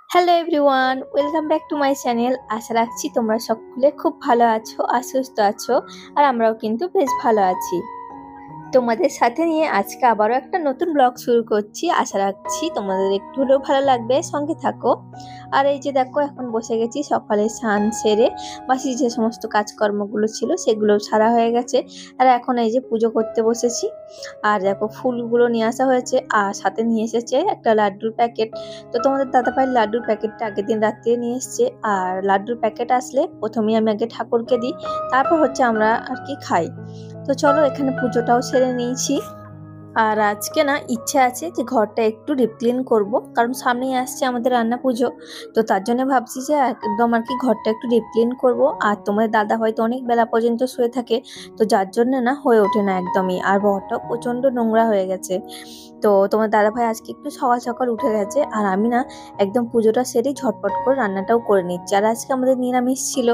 Hello everyone, welcome back to my channel. আশা রাখছি তোমরা সকলে খুব ভালো আছো আর সুস্থ আছো। আর আমরাও কিন্তু বেশ ভালো আছি। তোমাদের সাথে নিয়ে আজকে আবারও একটা নতুন ব্লগ শুরু করছি। আশা রাখছি তোমাদের একটু হলেও ভালো লাগবে, সঙ্গে থাকো। আর এই যে দেখো, এখন বসে গেছি সকালে স্নান সেরে, বাসি যে সমস্ত কাজকর্মগুলো ছিল সেগুলো সারা হয়ে গেছে। আর এখন এই যে পুজো করতে বসেছি। আর দেখো, ফুলগুলো নিয়ে আসা হয়েছে আর সাথে নিয়ে এসেছে একটা লাড্ডুর প্যাকেট। তো তোমাদের দাদাভাই লাড্ডুর প্যাকেটটা আগের দিন রাত্রে নিয়ে এসছে। আর লাড্ডুর প্যাকেট আসলে প্রথমেই আমি আগে ঠাকুরকে দিই, তারপর হচ্ছে আমরা আর কি খাই। তো চলো, এখানে পুজোটাও সেরে নিয়েছি। আর আজকে না ইচ্ছে আছে যে ঘরটা একটু ডিপ ক্লিন করব, কারণ সামনেই আসছে আমাদের রান্না পুজো। তো তার জন্য ভাবছি যে একদম আর কি ঘরটা একটু ডিপ ক্লিন করব। আর তোমার দাদা হয়তো অনেক বেলা পর্যন্ত শুয়ে থাকে, তো যার জন্য না হয়ে ওঠে না একদমই। আর ঘরটাও প্রচন্ড নোংরা হয়ে গেছে। তো তোমার দাদা ভাই আজকে একটু সকাল সকাল উঠে গেছে, আর আমি না একদম পুজোটা সেরেই ঝটপট করে রান্নাটাও করে নিচ্ছি। আর আজকে আমাদের নিরামিষ ছিল,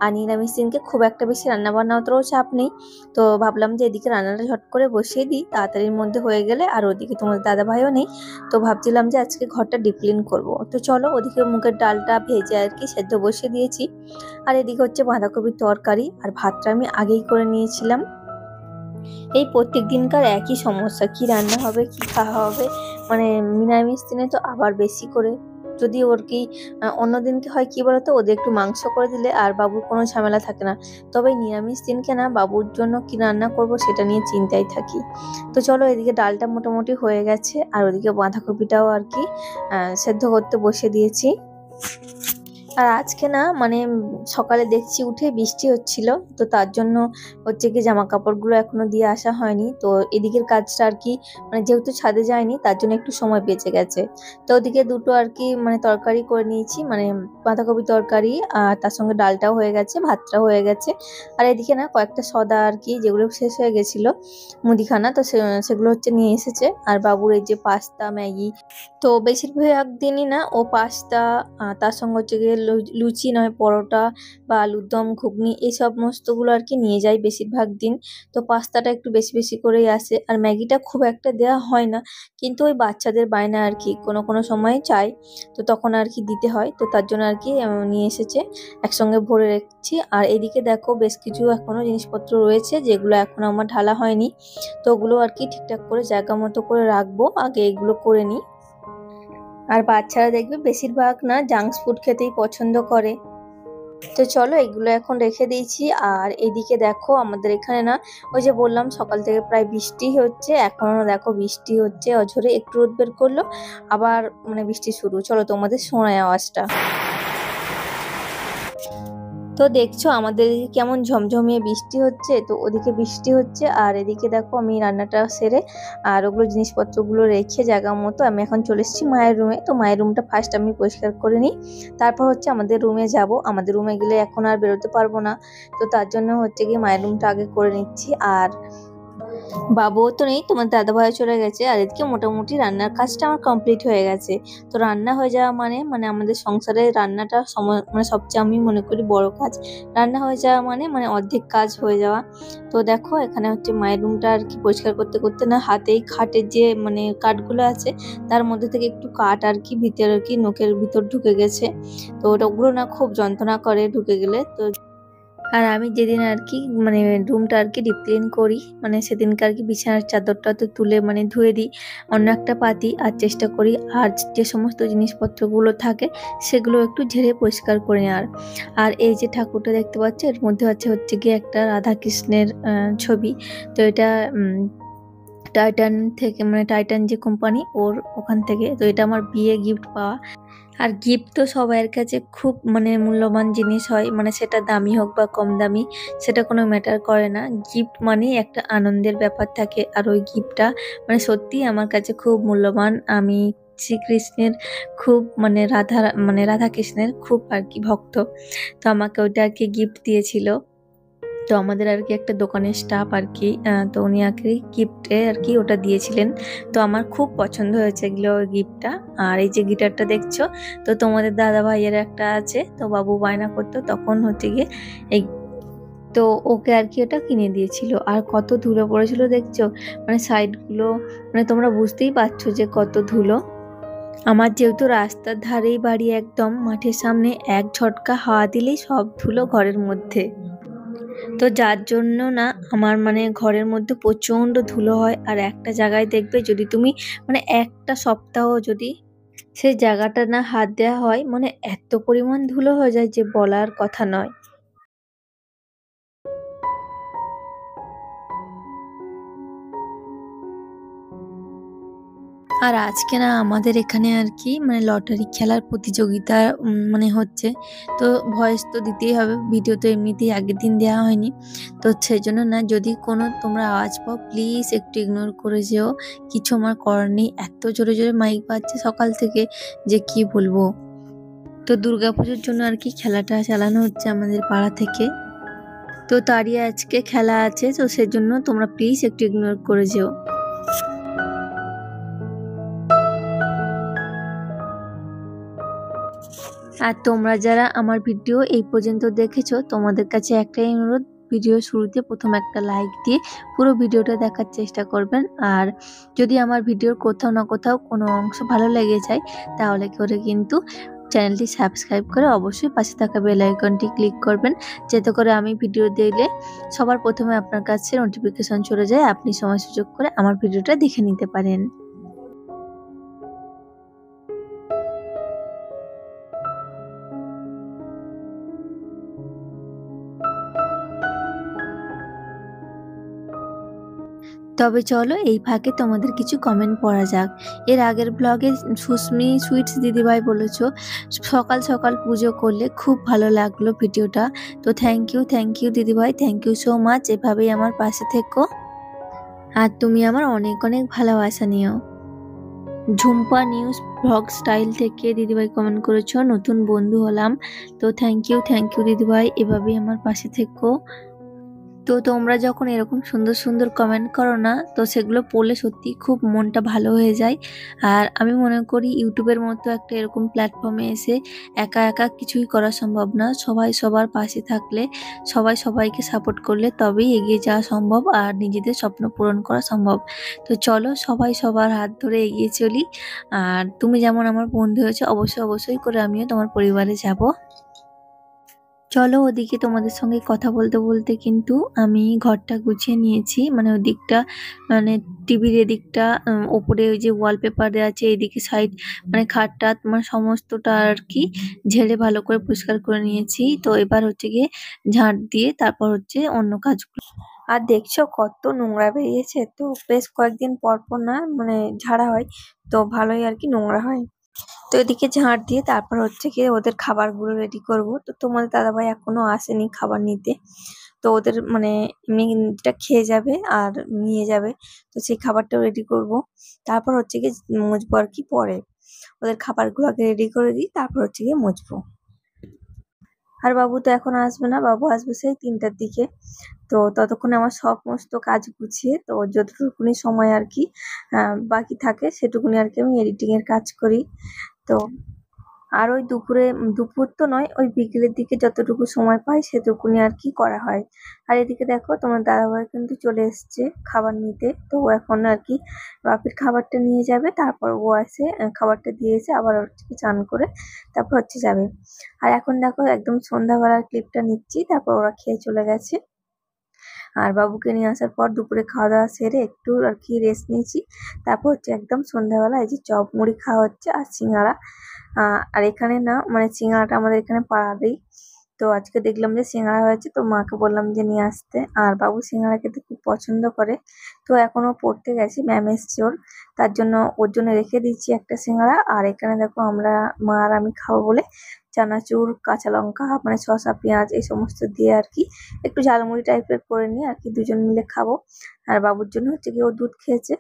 আর নিরামিষ দিনকে খুব একটা বেশি রান্না বান্না অতটাও চাপ নেই। তো ভাবলাম যে এদিকে রান্নাটা ঝট করে বসিয়ে দিই, তাড়াতাড়ির মধ্যে হয়ে গেলে। আর ওদিকে তোমার দাদা ভাইও নেই, তো ভাবছিলাম যে আজকে ঘরটা ডিপ ক্লিন করবো। তো চলো, ওদিকে মুগের ডালটা ভেজে আর কি সেদ্ধ বসিয়ে দিয়েছি। আর এদিকে হচ্ছে বাঁধাকপির তরকারি, আর ভাতটা আমি আগেই করে নিয়েছিলাম। এই প্রত্যেক দিনকার একই সমস্যা, কি রান্না হবে কি খাওয়া হবে। মানে নিরামিষ দিনে তো আবার বেশি করে। যদি ওর কি অন্য দিনকে হয় কি বলতো, ওদের একটু মাংস করে দিলে আর বাবুর কোনো ঝামেলা থাকে না। তবে নিরামিষ দিনকে না বাবুর জন্য কি রান্না করব সেটা নিয়ে চিন্তায় থাকি। তো চলো, এদিকে ডালটা মোটামুটি হয়ে গেছে, আর ওদিকে বাঁধাকপিটাও আর কি সেদ্ধ করতে বসে দিয়েছি। আর আজকে না মানে সকালে দেখছি উঠে বৃষ্টি হচ্ছিল, তো তার জন্য হচ্ছে কি জামা কাপড়গুলো এখনো দিয়ে আসা হয়নি। তো এদিকের কাজটা আর কি মানে যেহেতু ছাদে যায়নি, তার জন্য একটু সময় বেঁচে গেছে। তো ওদিকে দুটো আর কি মানে তরকারি করে নিয়েছি, মানে বাঁধাকপি তরকারি, আর তার সঙ্গে ডালটাও হয়ে গেছে, ভাতটাও হয়ে গেছে। আর এদিকে না কয়েকটা সদা আর কি যেগুলো শেষ হয়ে গেছিল মুদিখানা, তো সেগুলো হচ্ছে নিয়ে এসেছে। আর বাবুর এই যে পাস্তা ম্যাগি, তো বেশিরভাগ দিনই না ও পাস্তা, তার সঙ্গে হচ্ছে গিয়ে লুচি নয় পরোটা বা আলুর দম ঘুগনি এই সমস্তগুলো আর কি নিয়ে যায় বেশিরভাগ দিন। তো পাস্তাটা একটু বেশি বেশি করেই আসে, আর ম্যাগিটা খুব একটা দেওয়া হয় না। কিন্তু ওই বাচ্চাদের বায়না আর কি কোনো কোনো সময় চাই, তো তখন আর কি দিতে হয়। তো তার জন্য আর কি নিয়ে এসেছে, একসঙ্গে ভরে রেখেছি। আর এদিকে দেখো, বেশ কিছু এখনো জিনিসপত্র রয়েছে যেগুলো এখনো আমার ঢালা হয়নি। তো ওগুলো আর কি ঠিকঠাক করে জায়গা মতো করে রাখবো, আগে এগুলো করে নিই। আর বাচ্চারা দেখবে বেশিরভাগ না জাঙ্ক ফুড খেতেই পছন্দ করে। তো চলো, এগুলো এখন রেখে দিয়েছি। আর এইদিকে দেখো, আমাদের এখানে না ওই যে বললাম সকাল থেকে প্রায় বৃষ্টি হচ্ছে, এখনো দেখো বৃষ্টি হচ্ছে অঝরে, একটু রোদ বের করলো আবার মানে বৃষ্টি শুরু। চলো তোমাদের শোনায় আওয়াজটা। তো দেখছো আমাদের এদিকে কেমন ঝমঝমিয়ে বৃষ্টি হচ্ছে, তো ওদিকে বৃষ্টি হচ্ছে। আর এদিকে দেখো, আমি রান্নাটা সেরে আর ওগুলো জিনিসপত্রগুলো রেখে জায়গা মতো আমি এখন চলে এসেছি মায়ের রুমে। তো মায়ের রুমটা ফার্স্ট আমি পরিষ্কার করে নিই, তারপর হচ্ছে আমাদের রুমে যাব। আমাদের রুমে গেলে এখন আর বেরোতে পারবো না, তো তার জন্য হচ্ছে গিয়ে মায়ের রুমটা আগে করে নিচ্ছি। আর বাবুও তো নেই, তোমার দাদা ভাই চলে গেছে। আর এদিকে মোটামুটি রান্নার কাজটা আমার কমপ্লিট হয়ে গেছে। তো রান্না হয়ে যাওয়া মানে মানে আমাদের সংসারে রান্নাটা মানে সবচেয়ে আমি মনে করি বড় কাজ। রান্না হয়ে যাওয়া মানে মানে অর্ধেক কাজ হয়ে যাওয়া। তো দেখো, এখানে হচ্ছে মায়ের রুমটা আর কি পরিষ্কার করতে করতে না হাতেই খাটের যে মানে কাঠগুলো আছে তার মধ্যে থেকে একটু কাঠ আর কি ভিতরে আর কি নখের ভিতর ঢুকে গেছে। তো ওগুলো না খুব যন্ত্রণা করে ঢুকে গেলে। তো আর আমি যেদিন আর কি মানে রুমটা আর কি ডিপ ক্লিন করি, মানে সেদিনকে আর কি বিছানার চাদরটা তো তুলে মানে ধুয়ে দিই অন্য একটা পাতি, আর চেষ্টা করি আর যে সমস্ত জিনিসপত্রগুলো থাকে সেগুলো একটু ঝেড়ে পরিষ্কার করে নেওয়ার। আর এই যে ঠাকুরটা দেখতে পাচ্ছি, এর মধ্যে হচ্ছে গিয়ে একটা রাধা কৃষ্ণের ছবি। তো এটা টাইটান থেকে, মানে টাইটান যে কোম্পানি ওর ওখান থেকে। তো এটা আমার বিয়ে গিফট পাওয়া। আর গিফট তো সবার কাছে খুব মানে মূল্যবান জিনিস হয়, মানে সেটা দামি হোক বা কম দামি সেটা কোনো ম্যাটার করে না। গিফট মানে একটা আনন্দের ব্যাপার থাকে, আর ওই গিফটটা মানে সত্যিই আমার কাছে খুব মূল্যবান। আমি শ্রীকৃষ্ণের খুব মানে রাধা কৃষ্ণের খুব আর কি ভক্ত। তো আমাকে ওইটা আর কি গিফট দিয়েছিল। তো আমাদের আর কি একটা দোকানের স্টাফ আর কি, তো উনি আর কি গিফটে আর কি ওটা দিয়েছিলেন। তো আমার খুব পছন্দ হয়েছে এগুলো গিফটটা। আর এই যে গিটারটা দেখছো, তো তোমাদের দাদা ভাইয়ের একটা আছে, তো বাবু বায়না করতো তখন হচ্ছে গিয়ে এই, তো ওকে আর কি ওটা কিনে দিয়েছিল। আর কত ধুলো পড়েছিল দেখছো, মানে সাইডগুলো, মানে তোমরা বুঝতেই পারছো যে কত ধুলো। আমার যেহেতু রাস্তার ধারেই বাড়ি, একদম মাঠের সামনে, এক ঝটকা হাওয়া দিলেই সব ধুলো ঘরের মধ্যে। তো যার জন্য না আমার ঘরের মধ্যে প্রচণ্ড ধুলো হয়। আর একটা জায়গায় দেখবে যদি তুমি একটা সপ্তাহ যদি সেই জায়গাটা না হাত দেওয়া হয়, এত পরিমাণ ধুলো হয়ে যায় যে বলার কথা নয়। আর আজকে না আমাদের এখানে আর কি লটারি খেলার প্রতিযোগিতা হচ্ছে। তো ভয়েস তো দিতেই হবে, ভিডিও তো এমনিতেই আগের দিন দেওয়া হয়নি। তো সেই জন্য না যদি কোনো তোমরা আওয়াজ পাও প্লিজ একটু ইগনোর করে যেও, কিছু আমার করার নেই। এত জোরে জোরে মাইক বাজছে সকাল থেকে যে কি বলবো। তো দুর্গাপুজোর জন্য আর কি খেলাটা চালানো হচ্ছে আমাদের পাড়া থেকে। তো তারই আজকে খেলা আছে, তো সেজন্য তোমরা প্লিজ একটু ইগনোর করে যেও। আর তোমরা যারা আমার ভিডিও এই পর্যন্ত দেখেছো, তোমাদের কাছে একটাই অনুরোধ, ভিডিও শুরুতে প্রথম একটা লাইক দিয়ে পুরো ভিডিওটা দেখার চেষ্টা করবেন। আর যদি আমার ভিডিওর কোথাও না কোথাও কোনো অংশ ভালো লেগে যায়, তাহলে করে কিন্তু চ্যানেলটি সাবস্ক্রাইব করে অবশ্যই পাশে থাকা বেল আইকনটি ক্লিক করবেন, যাতে করে আমি ভিডিও দিলে সবার প্রথমে আপনার কাছে নোটিফিকেশন চলে যায়, আপনি সময় সুযোগ করে আমার ভিডিওটা দেখে নিতে পারেন। তবে চলো এই ফাঁকে তোমাদের কিছু কমেন্ট পড়া যাক। এর আগের ব্লগে সুস্মি সুইটস দিদিভাই বলেছো সকাল সকাল পুজো করলে খুব ভালো লাগলো ভিডিওটা। তো থ্যাংক ইউ দিদিভাই, থ্যাংক ইউ সো মাচ। এভাবেই আমার পাশে থেকো আর তুমি আমার অনেক অনেক ভালোবাসা নিও। ঝুম্পা নিউজ ব্লগ স্টাইল থেকে দিদিভাই কমেন্ট করেছো নতুন বন্ধু হলাম। তো থ্যাংক ইউ দিদিভাই, এভাবেই আমার পাশে থেকো। তো তোমরা যখন এরকম সুন্দর সুন্দর কমেন্ট করো না, তো সেগুলো পড়লে সত্যি খুব মনটা ভালো হয়ে যায়। আর আমি মনে করি ইউটিউবের মতো একটা এরকম প্ল্যাটফর্মে এসে একা একা কিছুই করা সম্ভব না। সবাই সবার পাশে থাকলে, সবাই সবাইকে সাপোর্ট করলে তবেই এগিয়ে যাওয়া সম্ভব আর নিজেদের স্বপ্ন পূরণ করা সম্ভব। তো চলো সবাই সবার হাত ধরে এগিয়ে চলি। আর তুমি যেমন আমার বন্ধু হয়েছে, অবশ্যই করে আমিও তোমার পরিবারে যাব। চলো ওদিকে তোমাদের সঙ্গে কথা বলতে বলতে কিন্তু আমি ঘরটা গুছিয়ে নিয়েছি। ওদিকটা টিভির এদিকটা, ওপরে ওই যে ওয়ালপেপার দেওয়া আছে, এদিকে সাইড খাটটা তোমার সমস্তটা আর কি ঝেড়ে ভালো করে পরিষ্কার করে নিয়েছি। তো এবার হচ্ছে গিয়ে ঝাঁট দিয়ে তারপর হচ্ছে অন্য কাজগুলো। আর দেখছো কত নোংরা বেরিয়েছে, তো বেশ কয়েকদিন পর পর না ঝাড়া হয়, তো ভালোই আর কি নোংরা হয়। তো এদিকে ঝাঁট দিয়ে তারপর হচ্ছে গিয়ে ওদের খাবারগুলো রেডি করব। তো তোমাদের দাদাভাই এখনো আসেনি খাবার নিতে, তো ওদের এমনি যেটা খেয়ে যাবে আর নিয়ে যাবে, তো সেই খাবারটাও রেডি করব। তারপর হচ্ছে গিয়ে মুছবো আর কি পরে, ওদের খাবারগুলো আগে রেডি করে দিই, তারপর হচ্ছে গিয়ে মুছবো। আর বাবু তো এখন আসবে না, বাবু আসবে সেই 3টার দিকে। তো ততক্ষণে আমার সমস্ত কাজ গুছিয়ে, তো যতটুকুনি সময় আর কি বাকি থাকে সেটুকুনি আর কি আমি এডিটিং এর কাজ করি। তো আর ওই দুপুর তো নয়, ওই বিকেলের দিকে যতটুকু সময় পাই সেটুকুনি আর কি করা হয়। আর এদিকে দেখো তোমার দাদাভাই কিন্তু চলে এসছে খাবার নিতে, তো ও এখন আর কি বাপির খাবারটা নিয়ে যাবে, তারপর ও এসে খাবারটা দিয়ে এসে আবার হচ্ছে কি চান করে তারপর হচ্ছে যাবে। আর এখন দেখো একদম সন্ধ্যাবেলার ক্লিপটা নিচ্ছি, তারপর ওরা খেয়ে চলে গেছে। আর বাবুকে নিয়ে আসার পর দুপুরে খাওয়া দাওয়া সেরে একটু আর কি রেস্ট নিয়েছি। তারপর হচ্ছে একদম সন্ধ্যাবেলা এই যে চপ মুড়ি খাওয়া হচ্ছে আর সিঙ্গারা। আর এখানে না সিঙ্গারাটা আমাদের এখানে পাড়াতেই, তো আজকে দেখলাম যে সিঙ্গারা হয়েছে, তো মাকে বললাম যে নিয়ে আসতে। আর বাবু সিঙ্গারা খেতে খুব পছন্দ করে, তো এখনো পড়তে গেছে, ম্যাম এসছে ওর, তার জন্য ওর জন্য রেখে দিচ্ছি একটা সিঙ্গারা। আর এখানে দেখো আমরা মা আর আমি খাবো বলে চানাচুর, কাঁচা লঙ্কা, শসা পেঁয়াজ এই সমস্ত দিয়ে আর কি একটু ঝালমুড়ি টাইপের করে নিয়ে আর কি দুজন মিলে খাবো। আর বাবুর জন্য হচ্ছে কি ও দুধ খেয়েছে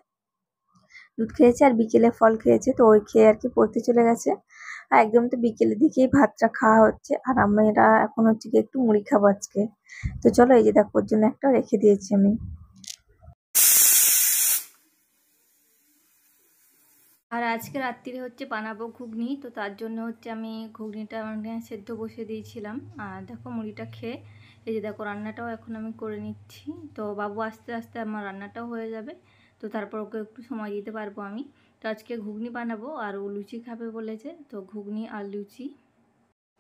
আর বিকেলে ফল খেয়েছে, তো ওই খেয়ে আর কি পড়তে চলে গেছে। আর একদম তো বিকেলের দিকেই ভাতটা খাওয়া হচ্ছে, আর আমরা এখন হচ্ছে কি একটু মুড়ি খাবো আজকে। তো চলো এই যে দেখো ওর জন্য একটা রেখে দিয়েছি আমি। আর আজকে রাত্রিরে হচ্ছে বানাবো ঘুগনি, তো তার জন্য হচ্ছে আমি ঘুগনিটা সেদ্ধ বসিয়ে দিয়েছিলাম। আর দেখো মুড়িটা খেয়ে এই যে দেখো রান্নাটাও এখন আমি করে নিচ্ছি। তো বাবু আস্তে আস্তে আমার রান্নাটাও হয়ে যাবে, তো তারপর ওকে একটু সময় দিতে পারবো আমি। তো আজকে ঘুগনি বানাবো আর ও লুচি খাবে বলেছে, তো ঘুগনি আর লুচি।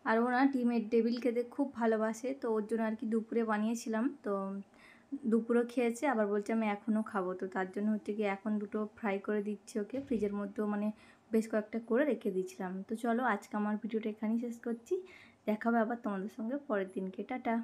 আর ও না ডিমের টেবিল খেতে খুব ভালোবাসে, তো ওর জন্য আর কি দুপুরে বানিয়েছিলাম। তো দুপুরও খেয়েছে, আবার বলছে আমি এখনও খাবো। তো তার জন্য হচ্ছে কি এখন দুটো ফ্রাই করে দিচ্ছি ওকে, ফ্রিজের মধ্যেও মানে বেশ কয়েকটা করে রেখে দিয়েছিলাম। তো চলো আজকে আমার ভিডিওটা এখানেই শেষ করছি, দেখা হবে আবার তোমাদের সঙ্গে পরের দিনকে। টাটা।